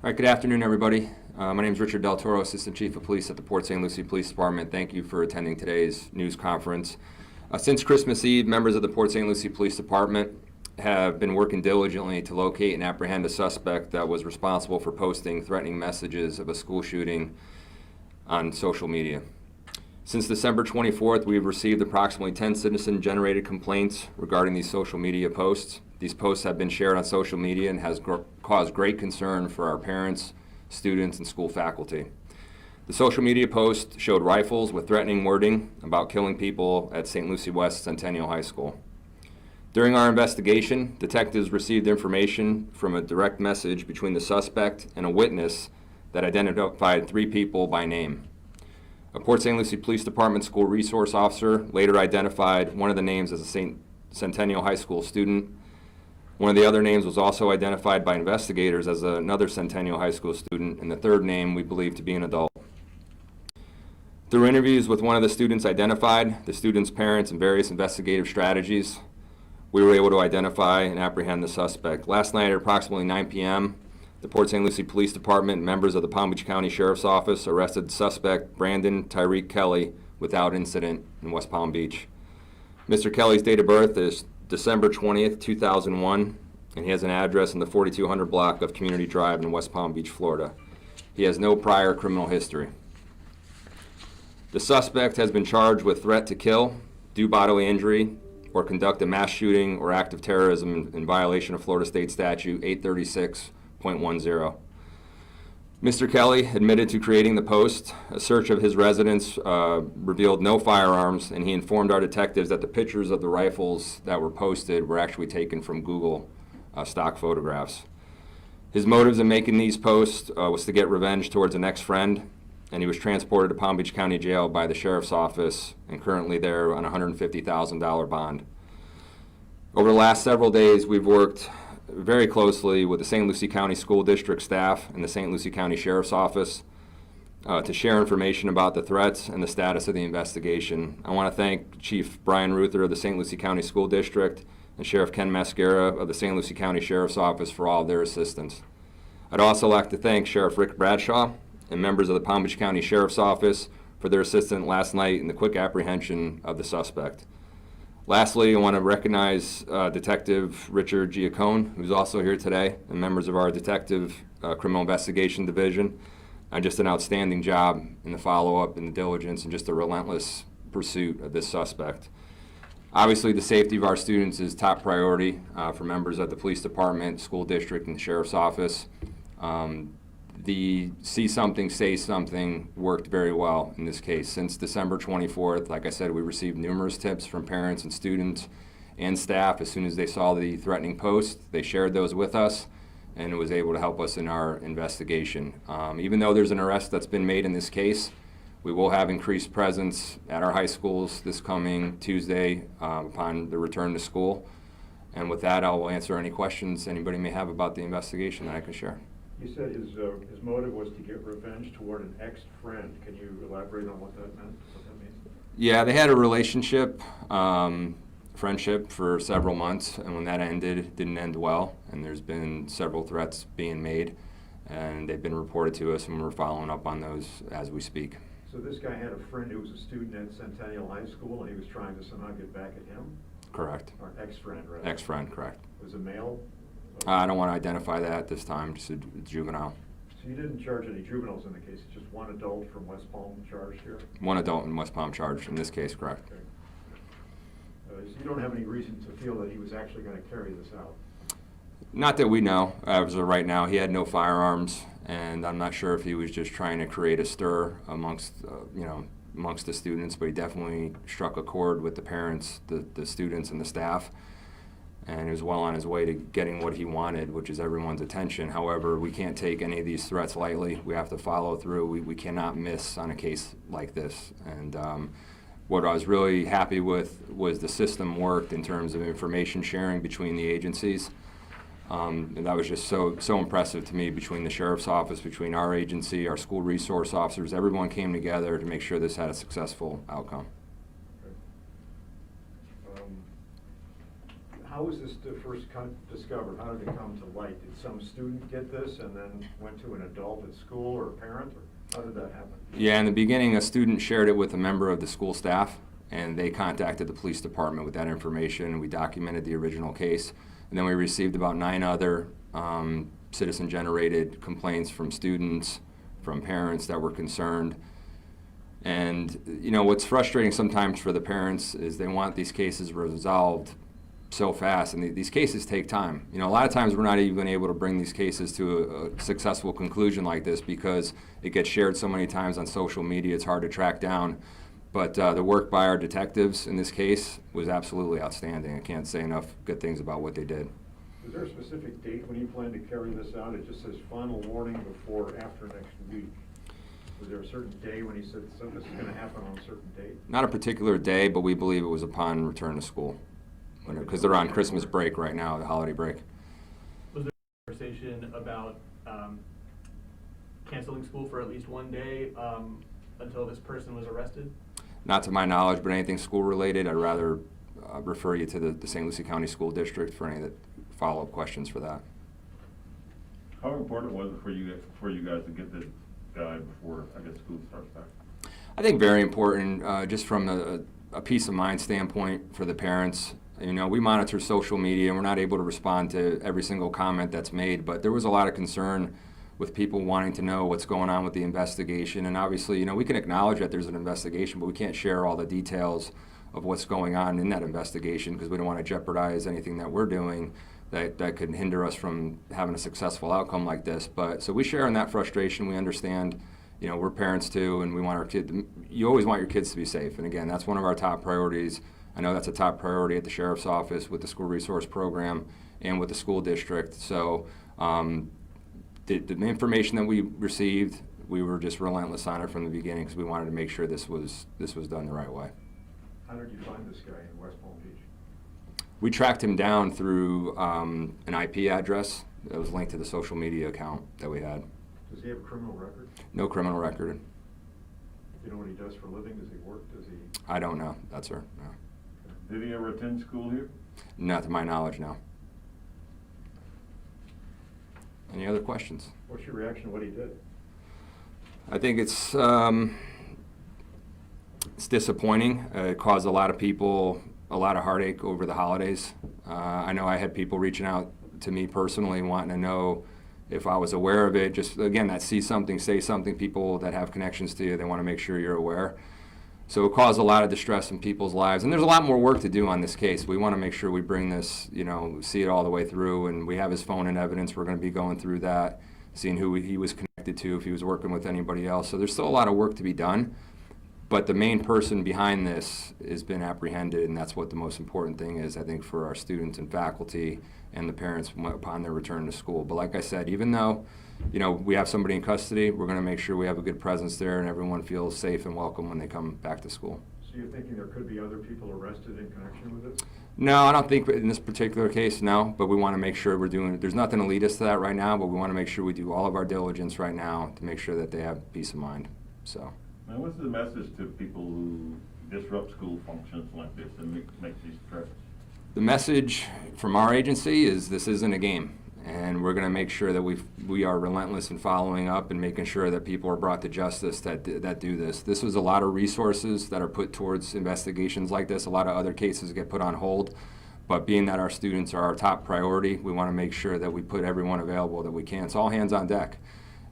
All right, good afternoon, everybody. My name is Richard Del Toro, Assistant Chief of Police at the Port St. Lucie Police Department. Thank you for attending today's news conference. Since Christmas Eve, members of the Port St. Lucie Police Department have been working diligently to locate and apprehend a suspect that was responsible for posting threatening messages of a school shooting on social media. Since December 24th, we've received approximately 10 citizen-generated complaints regarding these social media posts. These posts have been shared on social media and has caused great concern for our parents, students, and school faculty. The social media post showed rifles with threatening wording about killing people at St. Lucie West Centennial High School. During our investigation, detectives received information from a direct message between the suspect and a witness that identified 3 people by name. A Port St. Lucie Police Department school resource officer later identified one of the names as a Centennial High School student. One of the other names was also identified by investigators as another Centennial High School student, and the third name we believe to be an adult. Through interviews with one of the students identified, the student's parents, and various investigative strategies, we were able to identify and apprehend the suspect. Last night at approximately 9 p.m., the Port St. Lucie Police Department and members of the Palm Beach County Sheriff's Office arrested suspect Brandon Tyreek Kelly without incident in West Palm Beach. Mr. Kelly's date of birth is December 20th, 2001, and he has an address in the 4200 block of Community Drive in West Palm Beach, Florida. He has no prior criminal history. The suspect has been charged with threat to kill, do bodily injury, or conduct a mass shooting or act of terrorism in violation of Florida State Statute 836.10. Mr. Kelly admitted to creating the post. A search of his residence revealed no firearms, and he informed our detectives that the pictures of the rifles that were posted were actually taken from Google stock photographs. His motives in making these posts was to get revenge towards an ex-friend, and he was transported to Palm Beach County Jail by the Sheriff's Office and currently there on a $150,000 bond. Over the last several days, we've worked very closely with the St. Lucie County School District staff and the St. Lucie County Sheriff's Office to share information about the threats and the status of the investigation. I want to thank Chief Brian Ruther of the St. Lucie County School District and Sheriff Ken Mascara of the St. Lucie County Sheriff's Office for all of their assistance. I'd also like to thank Sheriff Rick Bradshaw and members of the Palm Beach County Sheriff's Office for their assistance last night in the quick apprehension of the suspect. Lastly, I want to recognize Detective Richard Giacone, who's also here today, and members of our Detective Criminal Investigation Division. Just an outstanding job in the follow-up and the diligence and just a relentless pursuit of this suspect. Obviously, the safety of our students is top priority for members of the police department, school district, and the sheriff's office. The see something, say something worked very well in this case. Since December 24th, like I said, we received numerous tips from parents and students and staff. As soon as they saw the threatening post, they shared those with us, and it was able to help us in our investigation. Even though there's an arrest that's been made in this case, we will have increased presence at our high schools this coming Tuesday upon the return to school. And with that, I'll answer any questions anybody may have about the investigation that I can share. You said his motive was to get revenge toward an ex-friend. Can you elaborate on what that meant? What that means? Yeah, they had a relationship, friendship for several months, and when that ended, it didn't end well. And there's been several threats being made, and they've been reported to us, and we're following up on those as we speak. So this guy had a friend who was a student at Centennial High School, and he was trying to somehow get back at him? Correct. Or an ex-friend, right? Ex-friend, correct. Was a male? I don't want to identify that at this time, just a juvenile. So you didn't charge any juveniles in the case, it's just one adult from West Palm charged here? One adult in West Palm charged, in this case, correct. Okay. So you don't have any reason to feel that he was actually going to carry this out? Not that we know. As of right now, he had no firearms, and I'm not sure if he was just trying to create a stir amongst, amongst the students, but he definitely struck a chord with the parents, the students, and the staff. And he was well on his way to getting what he wanted, which is everyone's attention. However, we can't take any of these threats lightly. We have to follow through. We cannot miss on a case like this. And what I was really happy with was the system worked in terms of information sharing between the agencies. And that was just so impressive to me, between the sheriff's office, between our agency, our school resource officers. Everyone came together to make sure this had a successful outcome. How How was this first discovered? How did it come to light? Did some student get this and then went to an adult at school or a parent? Or how did that happen? Yeah, in the beginning, a student shared it with a member of the school staff, and they contacted the police department with that information. We documented the original case, and then we received about 9 other citizen-generated complaints from students, from parents that were concerned. And you know, what's frustrating sometimes for the parents is they want these cases resolved so fast, and these cases take time. You know, a lot of times we're not even able to bring these cases to a successful conclusion like this because it gets shared so many times on social media, it's hard to track down. But the work by our detectives in this case was absolutely outstanding. I can't say enough good things about what they did. Is there a specific date when you plan to carry this out? It just says final warning before, after next week. Was there a certain day when he said this is going to happen on a certain date? Not a particular day, but we believe it was upon return to school. Because they're on Christmas break right now, the holiday break. Was there a conversation about canceling school for at least one day until this person was arrested? Not to my knowledge, but anything school related, I'd rather refer you to the St. Lucie County School District for any follow-up questions for that. How important was it for you guys to get this guy before, I guess, school starts back? I think very important, just from a peace of mind standpoint for the parents. You know, we monitor social media, and we're not able to respond to every single comment that's made, but there was a lot of concern with people wanting to know what's going on with the investigation. And obviously, you know, we can acknowledge that there's an investigation, but we can't share all the details of what's going on in that investigation because we don't want to jeopardize anything that we're doing that could hinder us from having a successful outcome like this. But so we share in that frustration. We understand, you know, we're parents too, and we want our kids, you always want your kids to be safe. And again, that's one of our top priorities. I know that's a top priority at the Sheriff's Office with the School Resource Program and with the school district. So the information that we received, we were just relentless on it from the beginning because we wanted to make sure this was done the right way. How did you find this guy in West Palm Beach? We tracked him down through an IP address that was linked to the social media account that we had. Does he have a criminal record? No criminal record. Do you know what he does for a living? Does he work? Does he? I don't know. That's her. No. Did he ever attend school here? Not to my knowledge, no. Any other questions? What's your reaction to what he did? I think it's disappointing. It caused a lot of people a lot of heartache over the holidays. I know I had people reaching out to me personally wanting to know if I was aware of it. Just, again, that see something, say something, people that have connections to you, they want to make sure you're aware. So it caused a lot of distress in people's lives. And there's a lot more work to do on this case. We want to make sure we bring this, you know, see it all the way through. And we have his phone and evidence. We're going to be going through that, seeing who he was connected to, if he was working with anybody else. So there's still a lot of work to be done. But the main person behind this has been apprehended, and that's what the most important thing is, I think, for our students and faculty and the parents upon their return to school. But like I said, even though, you know, we have somebody in custody, we're going to make sure we have a good presence there and everyone feels safe and welcome when they come back to school. So you're thinking there could be other people arrested in connection with it? No, I don't think in this particular case, no, but we want to make sure we're doing, there's nothing to lead us to that right now, but we want to make sure we do all of our diligence right now to make sure that they have peace of mind, so. Now, what's the message to people who disrupt school functions like this and make these threats? The message from our agency is this isn't a game, and we're going to make sure that we are relentless in following up and making sure that people are brought to justice that do this. This was a lot of resources that are put towards investigations like this. A lot of other cases get put on hold, but being that our students are our top priority, we want to make sure that we put everyone available that we can. It's all hands on deck.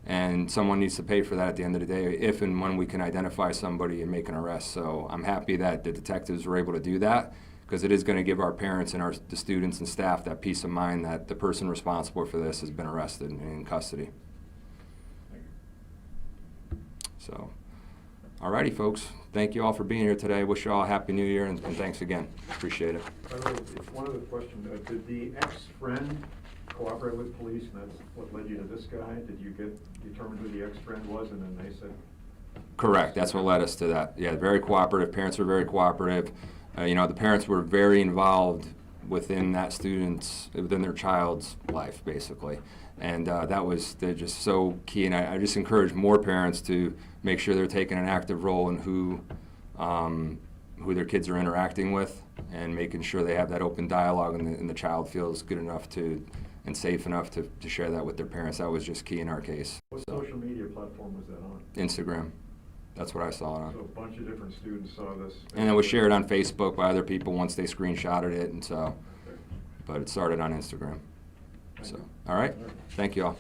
And someone needs to pay for that at the end of the day if and when we can identify somebody and make an arrest. So I'm happy that the detectives were able to do that because it is going to give our parents and the students and staff that peace of mind that the person responsible for this has been arrested and in custody. Thank you. So, all righty, folks. Thank you all for being here today. Wish you all a Happy New Year and thanks again. Appreciate it. By the way, one other question. Did the ex-friend cooperate with police, and that's what led you to this guy? Did you determine who the ex-friend was, and then they said? Correct. That's what led us to that. Yeah, very cooperative. Parents were very cooperative. You know, the parents were very involved within their child's life, basically. And they're just so key. And I just encourage more parents to make sure they're taking an active role in who their kids are interacting with. and making sure they have that open dialogue and the child feels good enough to and safe enough to share that with their parents. That was just key in our case. What So, social media platform was that on? Instagram. That's what I saw it on. So a bunch of different students saw this. And it was shared on Facebook by other people once they screenshotted it, and so, Okay. but it started on Instagram. Thank So, you. all right. Thank you all.